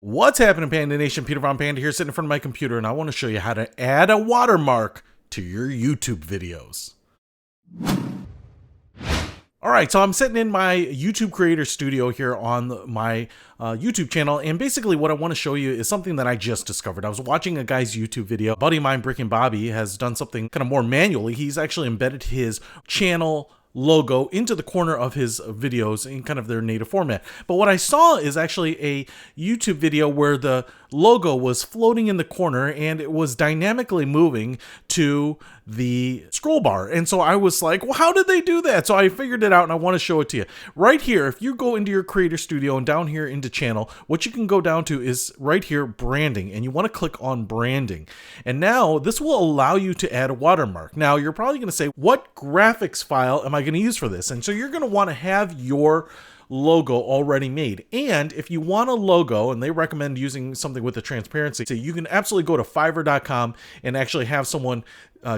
What's happening, Panda Nation? Peter Von Panda here, sitting in front of my computer, and I want to show you how to add a watermark to your YouTube videos. All right, so I'm sitting in my YouTube Creator Studio here on my YouTube channel, and basically what I want to show you is something that I just discovered. I was watching a guy's YouTube video. A buddy of mine, Brick and Bobby, has done something kind of more manually. He's actually embedded his channel logo into the corner of his videos in kind of their native format. But what I saw is actually a YouTube video where the logo was floating in the corner and it was dynamically moving to the scroll bar. And so I was like, well, how did they do that? So I figured it out and I want to show it to you. Right here, if you go into your Creator Studio and down here into channel, what you can go down to is right here, branding, and you want to click on branding. And now this will allow you to add a watermark. Now you're probably going to say, what graphics file am I going to use for this? And so you're going to want to have your logo already made. And if you want a logo, and they recommend using something with the transparency, so you can absolutely go to fiverr.com and actually have someone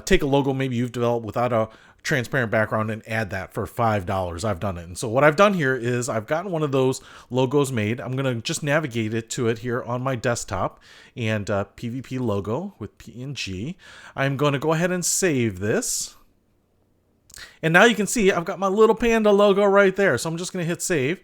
take a logo maybe you've developed without a transparent background and add that for $5. I've done it. And so what I've done here is I've gotten one of those logos made. I'm going to just navigate it to it here on my desktop, and PVP logo with PNG. I'm going to go ahead and save this. And now you can see I've got my little panda logo right there. So I'm just going to hit save.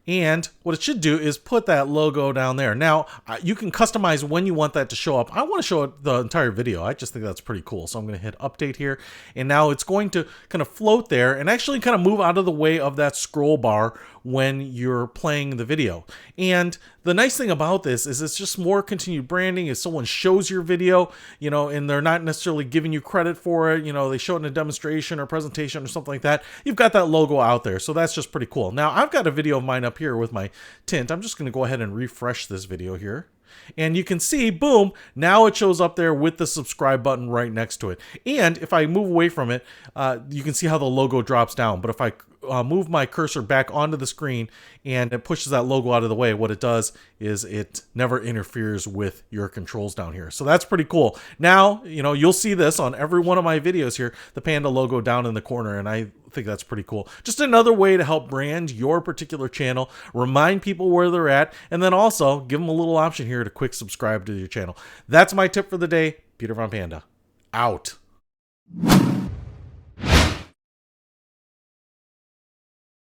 And what it should do is put that logo down there. Now, you can customize when you want that to show up. I want to show it the entire video. I just think that's pretty cool. So I'm going to hit update here. And now it's going to kind of float there and actually kind of move out of the way of that scroll bar when you're playing the video. And the nice thing about this is it's just more continued branding. If someone shows your video, you know, and they're not necessarily giving you credit for it, you know, they show it in a demonstration or presentation or something like that, you've got that logo out there. So that's just pretty cool. Now, I've got a video of mine up here with my tint. I'm just going to go ahead and refresh this video here. And you can see, boom, now it shows up there with the subscribe button right next to it. And if I move away from it, you can see how the logo drops down. But if I move my cursor back onto the screen and it pushes that logo out of the way, what it does is it never interferes with your controls down here. So that's pretty cool. Now, you know, you'll see this on every one of my videos here, the panda logo down in the corner, and I think that's pretty cool. Just another way to help brand your particular channel, remind people where they're at, and then also give them a little option here to quick subscribe to your channel. That's my tip for the day. Peter Von Panda, out.